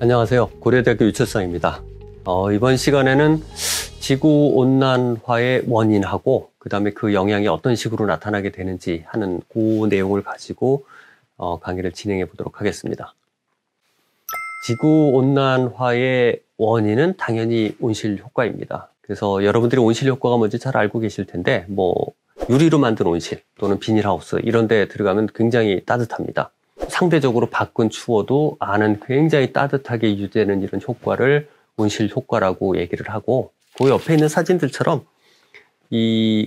안녕하세요. 고려대학교 유철상입니다. 이번 시간에는 지구온난화의 원인하고 그 다음에 그 영향이 어떤 식으로 나타나게 되는지 하는 그 내용을 가지고 강의를 진행해 보도록 하겠습니다. 지구온난화의 원인은 당연히 온실효과입니다. 그래서 여러분들이 온실효과가 뭔지 잘 알고 계실 텐데 유리로 만든 온실 또는 비닐하우스 이런 데 들어가면 굉장히 따뜻합니다. 상대적으로 밖은 추워도 안은 굉장히 따뜻하게 유지되는 이런 효과를 온실효과라고 얘기를 하고, 그 옆에 있는 사진들처럼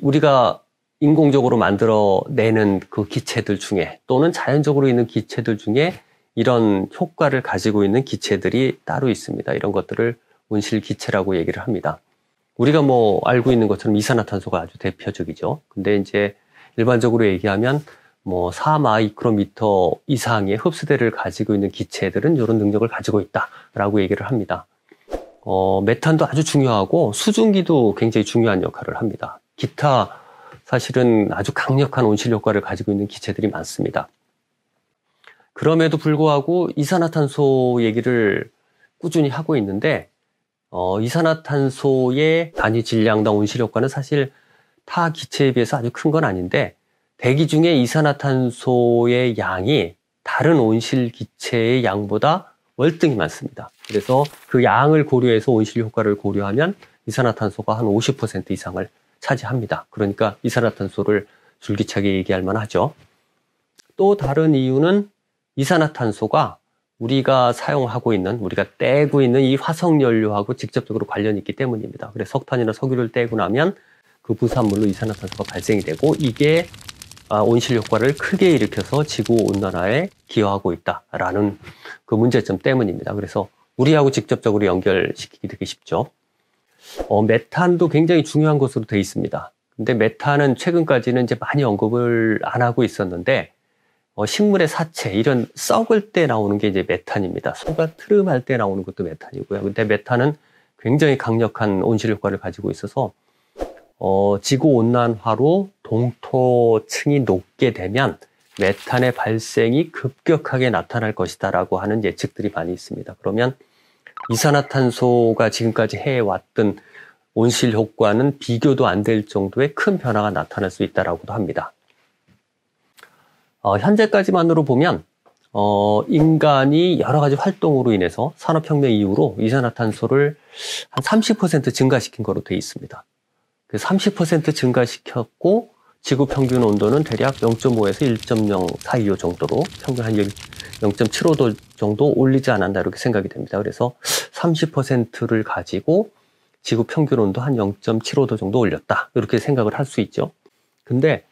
우리가 인공적으로 만들어내는 그 기체들 중에 또는 자연적으로 있는 기체들 중에 이런 효과를 가지고 있는 기체들이 따로 있습니다. 이런 것들을 온실기체라고 얘기를 합니다. 우리가 알고 있는 것처럼 이산화탄소가 아주 대표적이죠. 근데 이제 일반적으로 얘기하면 4마이크로미터 이상의 흡수대를 가지고 있는 기체들은 이런 능력을 가지고 있다라고 얘기를 합니다. 메탄도 아주 중요하고 수증기도 굉장히 중요한 역할을 합니다. 기타 사실은 아주 강력한 온실 효과를 가지고 있는 기체들이 많습니다. 그럼에도 불구하고 이산화탄소 얘기를 꾸준히 하고 있는데 이산화탄소의 단위 질량당 온실 효과는 사실 타 기체에 비해서 아주 큰 건 아닌데, 대기 중에 이산화탄소의 양이 다른 온실 기체의 양보다 월등히 많습니다. 그래서 그 양을 고려해서 온실 효과를 고려하면 이산화탄소가 한 50% 이상을 차지합니다. 그러니까 이산화탄소를 줄기차게 얘기할 만하죠. 또 다른 이유는 이산화탄소가 우리가 사용하고 있는, 우리가 떼고 있는 이 화석연료하고 직접적으로 관련이 있기 때문입니다. 그래서 석탄이나 석유를 떼고 나면 그 부산물로 이산화탄소가 발생이 되고, 이게 온실 효과를 크게 일으켜서 지구온난화에 기여하고 있다라는 그 문제점 때문입니다. 그래서 우리하고 직접적으로 연결시키기 되게 쉽죠. 메탄도 굉장히 중요한 것으로 되어 있습니다. 근데 메탄은 최근까지는 이제 많이 언급을 안 하고 있었는데, 식물의 사체, 이런 썩을 때 나오는 게 이제 메탄입니다. 소가 트름할 때 나오는 것도 메탄이고요. 근데 메탄은 굉장히 강력한 온실 효과를 가지고 있어서 지구온난화로 동토층이 녹게 되면 메탄의 발생이 급격하게 나타날 것이다 라고 하는 예측들이 많이 있습니다. 그러면 이산화탄소가 지금까지 해왔던 온실 효과는 비교도 안 될 정도의 큰 변화가 나타날 수 있다라고도 합니다. 현재까지만으로 보면 인간이 여러 가지 활동으로 인해서 산업혁명 이후로 이산화탄소를 한 30% 증가시킨 거로 되어 있습니다. 30% 증가시켰고 지구 평균 온도는 대략 0.5에서 1.0 사이요 정도로 평균 한 0.75도 정도 올리지 않았나 이렇게 생각이 됩니다. 그래서 30%를 가지고 지구 평균 온도 한 0.75도 정도 올렸다 이렇게 생각을 할 수 있죠. 근데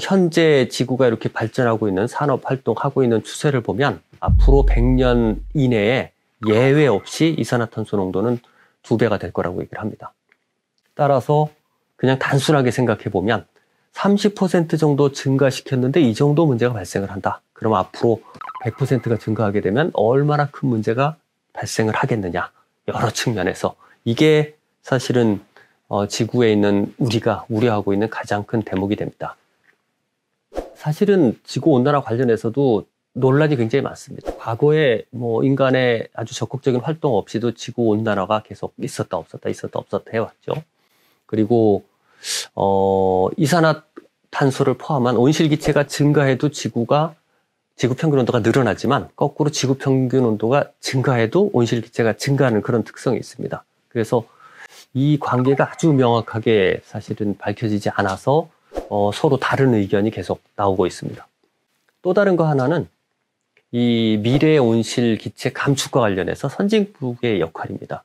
현재 지구가 이렇게 발전하고 있는 산업 활동하고 있는 추세를 보면 앞으로 100년 이내에 예외 없이 이산화탄소 농도는 2배가 될 거라고 얘기를 합니다. 따라서 그냥 단순하게 생각해 보면 30% 정도 증가시켰는데 이 정도 문제가 발생을 한다. 그럼 앞으로 100%가 증가하게 되면 얼마나 큰 문제가 발생을 하겠느냐. 여러 측면에서. 이게 사실은 지구에 있는 우리가 우려하고 있는 가장 큰 대목이 됩니다. 사실은 지구온난화 관련해서도 논란이 굉장히 많습니다. 과거에 인간의 아주 적극적인 활동 없이도 지구온난화가 계속 있었다 없었다 해왔죠. 그리고 이산화탄소를 포함한 온실기체가 증가해도 지구 평균 온도가 늘어나지만 거꾸로 지구 평균 온도가 증가해도 온실기체가 증가하는 그런 특성이 있습니다. 그래서 이 관계가 아주 명확하게 사실은 밝혀지지 않아서 서로 다른 의견이 계속 나오고 있습니다. 또 다른 거 하나는 이 미래 온실기체 감축과 관련해서 선진국의 역할입니다.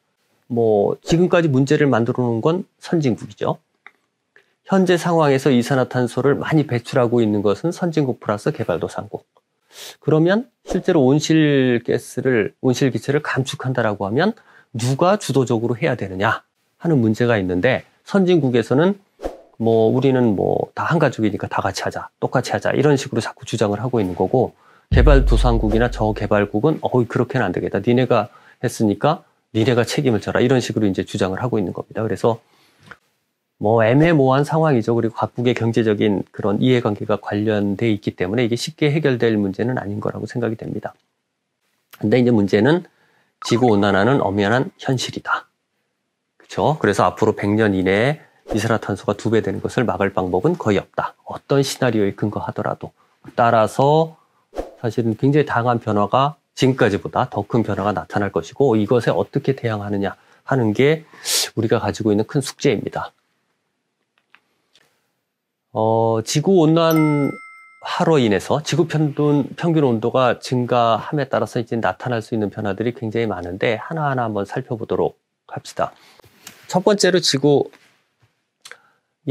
지금까지 문제를 만들어 놓은 건 선진국이죠. 현재 상황에서 이산화탄소를 많이 배출하고 있는 것은 선진국 플러스 개발도상국. 그러면 실제로 온실기체를 감축한다라고 하면 누가 주도적으로 해야 되느냐 하는 문제가 있는데, 선진국에서는 우리는 다 한 가족이니까 다 같이 하자, 똑같이 하자 이런 식으로 자꾸 주장을 하고 있는 거고, 개발도상국이나 저개발국은 그렇게는 안 되겠다. 니네가 했으니까 니네가 책임을 져라 이런 식으로 이제 주장을 하고 있는 겁니다. 그래서 애매모호한 상황이죠. 그리고 각국의 경제적인 그런 이해관계가 관련돼 있기 때문에 이게 쉽게 해결될 문제는 아닌 거라고 생각이 됩니다. 근데 이제 문제는 지구온난화는 엄연한 현실이다. 그렇죠? 그래서 앞으로 100년 이내에 이산화탄소가 2배 되는 것을 막을 방법은 거의 없다. 어떤 시나리오에 근거하더라도. 따라서 사실은 굉장히 다양한 변화가 지금까지보다 더 큰 변화가 나타날 것이고 이것에 어떻게 대응하느냐 하는 게 우리가 가지고 있는 큰 숙제입니다. 지구온난화로 인해서 지구 평균 온도가 증가함에 따라서 이제 나타날 수 있는 변화들이 굉장히 많은데 하나하나 한번 살펴보도록 합시다. 첫 번째로 지구의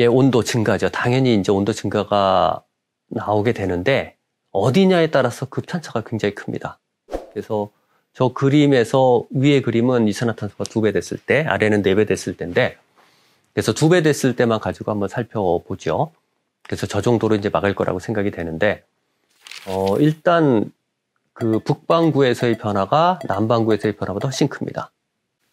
온도 증가죠. 당연히 이제 온도 증가가 나오게 되는데 어디냐에 따라서 그 편차가 굉장히 큽니다. 그래서 저 그림에서 위의 그림은 이산화탄소가 2배 됐을 때, 아래는 4배 됐을 때인데, 그래서 2배 됐을 때만 가지고 한번 살펴보죠. 그래서 저 정도로 이제 막을 거라고 생각이 되는데, 일단 그 북반구에서의 변화가 남반구에서의 변화보다 훨씬 큽니다.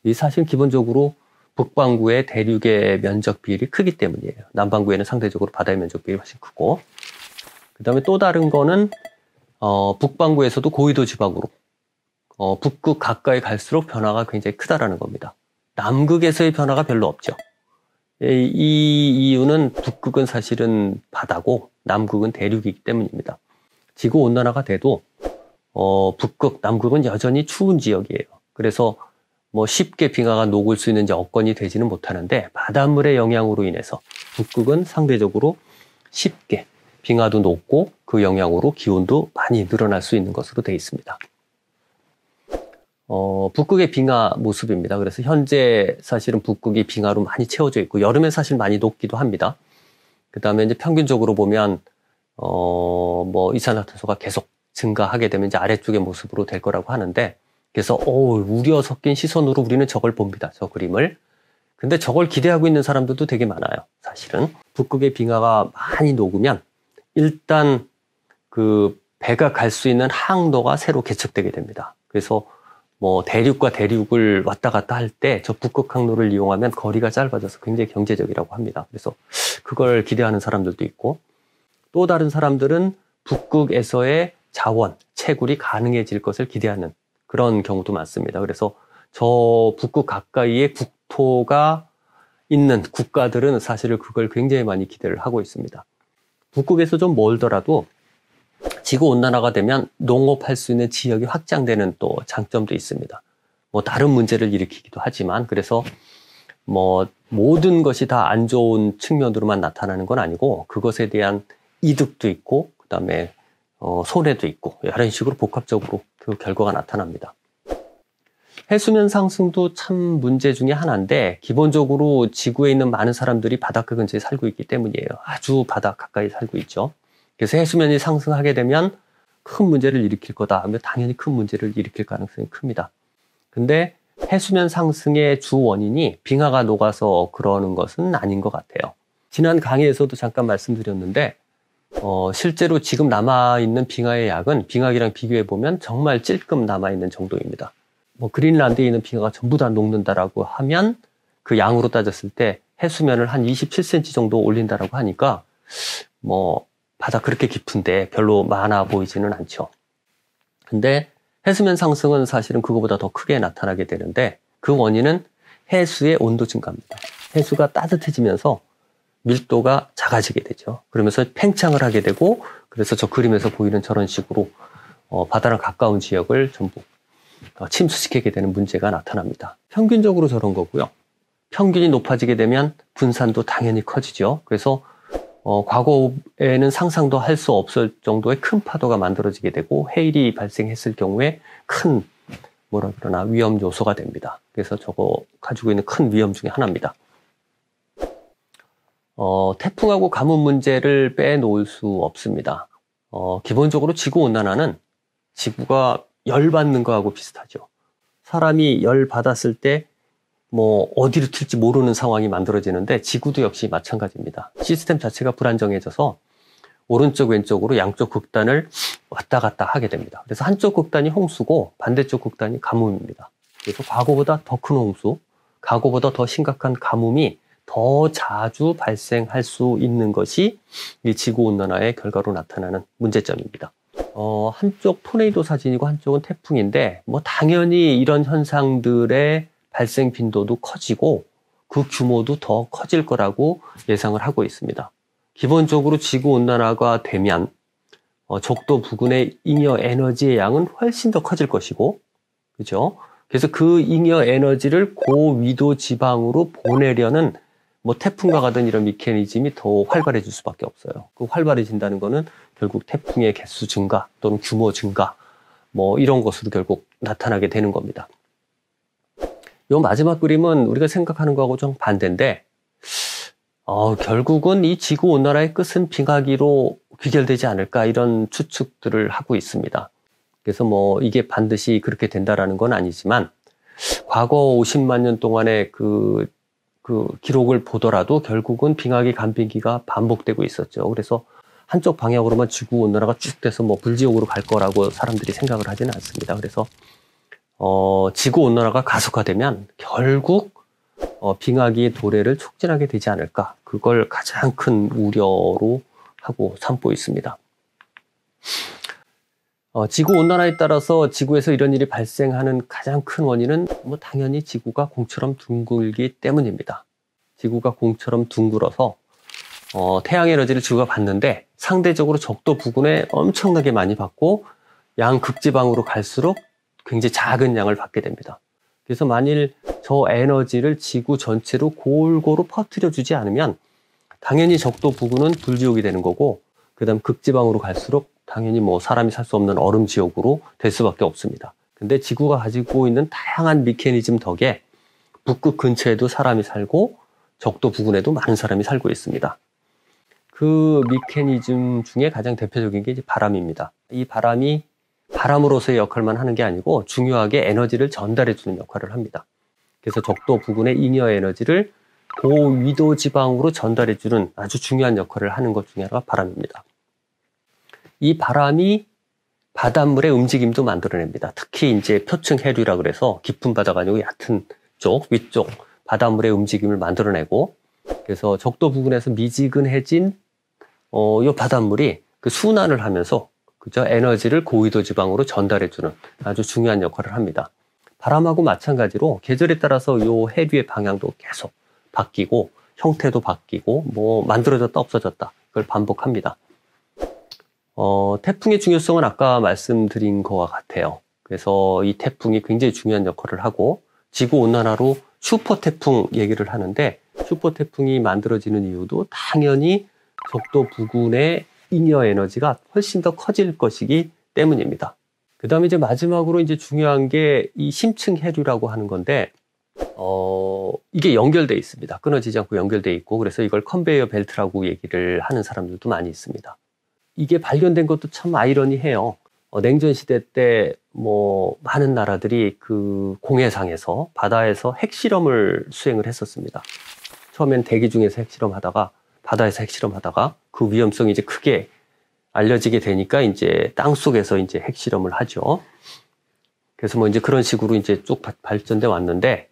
이 사실 기본적으로 북반구의 대륙의 면적 비율이 크기 때문이에요. 남반구에는 상대적으로 바다의 면적 비율이 훨씬 크고, 그 다음에 또 다른 거는 북반구에서도 고위도 지방으로 북극 가까이 갈수록 변화가 굉장히 크다라는 겁니다. 남극에서의 변화가 별로 없죠. 이 이유는 북극은 사실은 바다고 남극은 대륙이기 때문입니다. 지구 온난화가 돼도 북극, 남극은 여전히 추운 지역이에요. 그래서 뭐 쉽게 빙하가 녹을 수 있는 여건이 되지는 못하는데 바닷물의 영향으로 인해서 북극은 상대적으로 쉽게 빙하도 녹고 그 영향으로 기온도 많이 늘어날 수 있는 것으로 되어 있습니다. 북극의 빙하 모습입니다. 그래서 현재 사실은 북극이 빙하로 많이 채워져 있고 여름엔 사실 많이 녹기도 합니다. 그 다음에 이제 평균적으로 보면 뭐 이산화탄소가 계속 증가하게 되면 이제 아래쪽의 모습으로 될 거라고 하는데 그래서 우려 섞인 시선으로 우리는 저걸 봅니다. 저 그림을. 근데 저걸 기대하고 있는 사람들도 되게 많아요. 사실은 북극의 빙하가 많이 녹으면 일단 그 배가 갈 수 있는 항로가 새로 개척되게 됩니다. 그래서 뭐 대륙과 대륙을 왔다 갔다 할 때 저 북극 항로를 이용하면 거리가 짧아져서 굉장히 경제적이라고 합니다. 그래서 그걸 기대하는 사람들도 있고 또 다른 사람들은 북극에서의 자원, 채굴이 가능해질 것을 기대하는 그런 경우도 많습니다. 그래서 저 북극 가까이에 국토가 있는 국가들은 사실 그걸 굉장히 많이 기대를 하고 있습니다. 북극에서 좀 멀더라도 지구온난화가 되면 농업할 수 있는 지역이 확장되는 또 장점도 있습니다. 뭐 다른 문제를 일으키기도 하지만 그래서 뭐 모든 것이 다 안 좋은 측면으로만 나타나는 건 아니고 그것에 대한 이득도 있고 그다음에 손해도 있고 이런 식으로 복합적으로 그 결과가 나타납니다. 해수면 상승도 참 문제 중에 하나인데 기본적으로 지구에 있는 많은 사람들이 바닷가 근처에 살고 있기 때문이에요. 아주 바다 가까이 살고 있죠. 그래서 해수면이 상승하게 되면 큰 문제를 일으킬 거다 하면 당연히 큰 문제를 일으킬 가능성이 큽니다. 근데 해수면 상승의 주 원인이 빙하가 녹아서 그러는 것은 아닌 것 같아요. 지난 강의에서도 잠깐 말씀드렸는데 실제로 지금 남아있는 빙하의 양은 빙하기랑 비교해보면 정말 찔끔 남아있는 정도입니다. 뭐 그린란드에 있는 빙하가 전부 다 녹는다라고 하면 그 양으로 따졌을 때 해수면을 한 27cm 정도 올린다라고 하니까 뭐 바다 그렇게 깊은데 별로 많아 보이지는 않죠. 근데 해수면 상승은 사실은 그거보다 더 크게 나타나게 되는데 그 원인은 해수의 온도 증가입니다. 해수가 따뜻해지면서 밀도가 작아지게 되죠. 그러면서 팽창을 하게 되고 그래서 저 그림에서 보이는 저런 식으로 바다랑 가까운 지역을 전부 침수시키게 되는 문제가 나타납니다. 평균적으로 저런 거고요. 평균이 높아지게 되면 분산도 당연히 커지죠. 그래서 과거에는 상상도 할 수 없을 정도의 큰 파도가 만들어지게 되고 해일이 발생했을 경우에 큰 위험 요소가 됩니다. 그래서 저거 가지고 있는 큰 위험 중에 하나입니다. 태풍하고 가뭄 문제를 빼놓을 수 없습니다. 기본적으로 지구온난화는 지구가 열 받는 거하고 비슷하죠. 사람이 열 받았을 때 뭐 어디로 튈지 모르는 상황이 만들어지는데 지구도 역시 마찬가지입니다. 시스템 자체가 불안정해져서 오른쪽 왼쪽으로 양쪽 극단을 왔다 갔다 하게 됩니다. 그래서 한쪽 극단이 홍수고 반대쪽 극단이 가뭄입니다. 그래서 과거보다 더 큰 홍수, 과거보다 더 심각한 가뭄이 더 자주 발생할 수 있는 것이 이 지구온난화의 결과로 나타나는 문제점입니다. 한쪽 토네이도 사진이고 한쪽은 태풍인데, 뭐 당연히 이런 현상들의 발생 빈도도 커지고 그 규모도 더 커질 거라고 예상을 하고 있습니다. 기본적으로 지구온난화가 되면 적도 부근의 잉여 에너지의 양은 훨씬 더 커질 것이고, 그죠? 그래서 그 잉여 에너지를 고위도 지방으로 보내려는 뭐 태풍과 같은 이런 메커니즘이 더 활발해질 수밖에 없어요. 그 활발해진다는 거는 결국 태풍의 개수 증가 또는 규모 증가 뭐 이런 것으로 결국 나타나게 되는 겁니다. 요 마지막 그림은 우리가 생각하는 거하고 좀 반대인데 결국은 이 지구온난화의 끝은 빙하기로 귀결되지 않을까 이런 추측들을 하고 있습니다. 그래서 뭐 이게 반드시 그렇게 된다라는 건 아니지만 과거 50만 년 동안의 그 기록을 보더라도 결국은 빙하기 간빙기가 반복되고 있었죠. 그래서 한쪽 방향으로만 지구온난화가 쭉 돼서 뭐 불지옥으로 갈 거라고 사람들이 생각을 하지는 않습니다. 그래서 지구온난화가 가속화되면 결국 빙하기의 도래를 촉진하게 되지 않을까, 그걸 가장 큰 우려로 하고 삼고 있습니다. 지구온난화에 따라서 지구에서 이런 일이 발생하는 가장 큰 원인은 뭐 당연히 지구가 공처럼 둥글기 때문입니다. 지구가 공처럼 둥글어서 태양 에너지를 지구가 받는데 상대적으로 적도 부근에 엄청나게 많이 받고 양극지방으로 갈수록 굉장히 작은 양을 받게 됩니다. 그래서 만일 저 에너지를 지구 전체로 골고루 퍼뜨려 주지 않으면 당연히 적도 부근은 불지옥이 되는 거고, 그 다음 극지방으로 갈수록 당연히 뭐 사람이 살 수 없는 얼음 지옥으로 될 수밖에 없습니다. 근데 지구가 가지고 있는 다양한 메커니즘 덕에 북극 근처에도 사람이 살고 적도 부근에도 많은 사람이 살고 있습니다. 그 메커니즘 중에 가장 대표적인 게 이제 바람입니다. 이 바람이 바람으로서의 역할만 하는 게 아니고 중요하게 에너지를 전달해 주는 역할을 합니다. 그래서 적도 부근의 잉여 에너지를 고위도 지방으로 전달해 주는 아주 중요한 역할을 하는 것 중에 하나가 바람입니다. 이 바람이 바닷물의 움직임도 만들어냅니다. 특히 이제 표층 해류라 그래서 깊은 바다가 아니고 얕은 쪽, 위쪽 바닷물의 움직임을 만들어내고, 그래서 적도 부근에서 미지근해진 이 바닷물이 그 순환을 하면서 그죠? 에너지를 고위도 지방으로 전달해주는 아주 중요한 역할을 합니다. 바람하고 마찬가지로 계절에 따라서 이 해류의 방향도 계속 바뀌고 형태도 바뀌고 뭐 만들어졌다 없어졌다 그걸 반복합니다. 태풍의 중요성은 아까 말씀드린 것과 같아요. 그래서 이 태풍이 굉장히 중요한 역할을 하고 지구온난화로 슈퍼 태풍 얘기를 하는데, 슈퍼 태풍이 만들어지는 이유도 당연히 적도 부근의 잉여 에너지가 훨씬 더 커질 것이기 때문입니다. 그 다음에 이제 마지막으로 이제 중요한 게 이 심층 해류라고 하는 건데, 이게 연결되어 있습니다. 끊어지지 않고 연결되어 있고, 그래서 이걸 컨베이어 벨트라고 얘기를 하는 사람들도 많이 있습니다. 이게 발견된 것도 참 아이러니해요. 냉전 시대 때 뭐 많은 나라들이 그 공해상에서 바다에서 핵실험을 수행을 했었습니다. 처음엔 대기 중에서 핵실험하다가 바다에서 핵실험하다가 그 위험성이 이제 크게 알려지게 되니까 이제 땅 속에서 이제 핵실험을 하죠. 그래서 뭐 이제 그런 식으로 이제 쭉 발전돼 왔는데,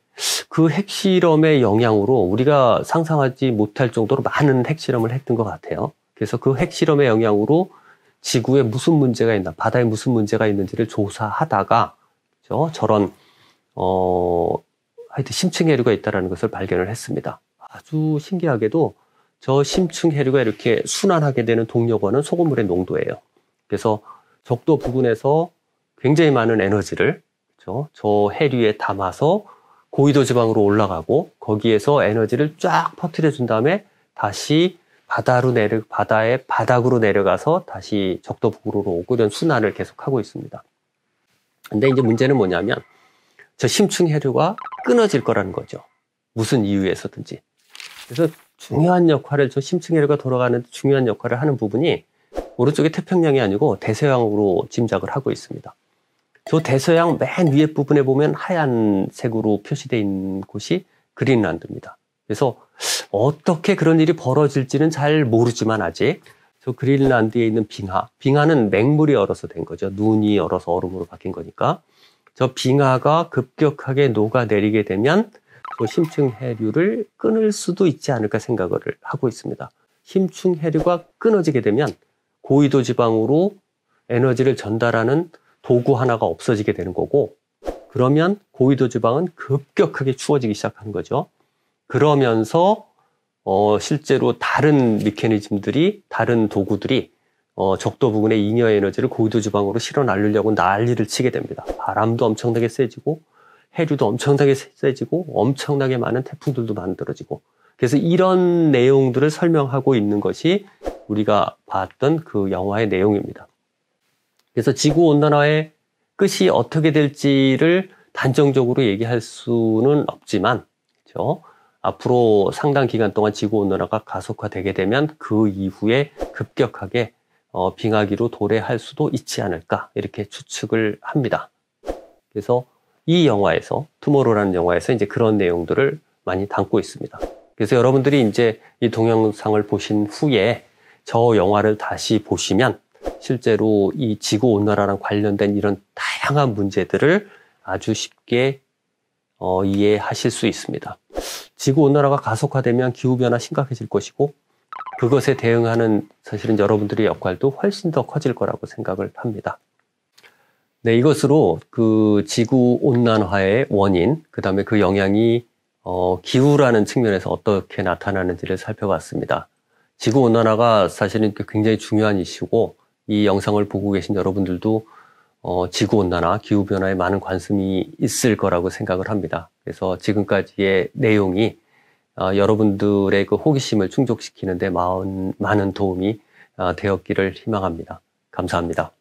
그 핵실험의 영향으로 우리가 상상하지 못할 정도로 많은 핵실험을 했던 것 같아요. 그래서 그 핵실험의 영향으로 지구에 무슨 문제가 있나, 바다에 무슨 문제가 있는지를 조사하다가 그렇죠? 저런 하여튼 심층 해류가 있다는 것을 발견을 했습니다. 아주 신기하게도 저 심층 해류가 이렇게 순환하게 되는 동력원은 소금물의 농도예요. 그래서 적도 부근에서 굉장히 많은 에너지를 그렇죠? 저 해류에 담아서 고위도 지방으로 올라가고 거기에서 에너지를 쫙 퍼뜨려 준 다음에 다시 바다의 바닥으로 내려가서 다시 적도 부근으로 오고, 이런 순환을 계속하고 있습니다. 근데 이제 문제는 뭐냐면 저 심층 해류가 끊어질 거라는 거죠. 무슨 이유에서든지. 그래서 중요한 역할을, 저 심층 해류가 돌아가는 중요한 역할을 하는 부분이 오른쪽에 태평양이 아니고 대서양으로 짐작을 하고 있습니다. 저 대서양 맨 위에 부분에 보면 하얀색으로 표시되어 있는 곳이 그린란드입니다. 그래서 어떻게 그런 일이 벌어질지는 잘 모르지만 아직 저 그린란드에 있는 빙하는 맹물이 얼어서 된 거죠. 눈이 얼어서 얼음으로 바뀐 거니까. 저 빙하가 급격하게 녹아내리게 되면 그 심층 해류를 끊을 수도 있지 않을까 생각을 하고 있습니다. 심층 해류가 끊어지게 되면 고위도 지방으로 에너지를 전달하는 도구 하나가 없어지게 되는 거고, 그러면 고위도 지방은 급격하게 추워지기 시작하는 거죠. 그러면서 실제로 다른 메커니즘들이, 다른 도구들이 적도 부근의 잉여 에너지를 고위도 지방으로 실어 날리려고 난리를 치게 됩니다. 바람도 엄청나게 세지고 해류도 엄청나게 세지고 엄청나게 많은 태풍들도 만들어지고, 그래서 이런 내용들을 설명하고 있는 것이 우리가 봤던 그 영화의 내용입니다. 그래서 지구온난화의 끝이 어떻게 될지를 단정적으로 얘기할 수는 없지만, 그렇죠? 앞으로 상당 기간 동안 지구온난화가 가속화되게 되면 그 이후에 급격하게 빙하기로 도래할 수도 있지 않을까, 이렇게 추측을 합니다. 그래서 이 영화에서, 투모로우라는 영화에서 이제 그런 내용들을 많이 담고 있습니다. 그래서 여러분들이 이제 이 동영상을 보신 후에 저 영화를 다시 보시면 실제로 이 지구온난화랑 관련된 이런 다양한 문제들을 아주 쉽게 이해하실 수 있습니다. 지구온난화가 가속화되면 기후변화 심각해질 것이고, 그것에 대응하는 사실은 여러분들의 역할도 훨씬 더 커질 거라고 생각을 합니다. 네, 이것으로 그 지구온난화의 원인, 그 다음에 그 영향이 기후라는 측면에서 어떻게 나타나는지를 살펴봤습니다. 지구온난화가 사실은 굉장히 중요한 이슈고, 이 영상을 보고 계신 여러분들도 지구온난화, 기후변화에 많은 관심이 있을 거라고 생각을 합니다. 그래서 지금까지의 내용이 여러분들의 그 호기심을 충족시키는데 많은 도움이 되었기를 희망합니다. 감사합니다.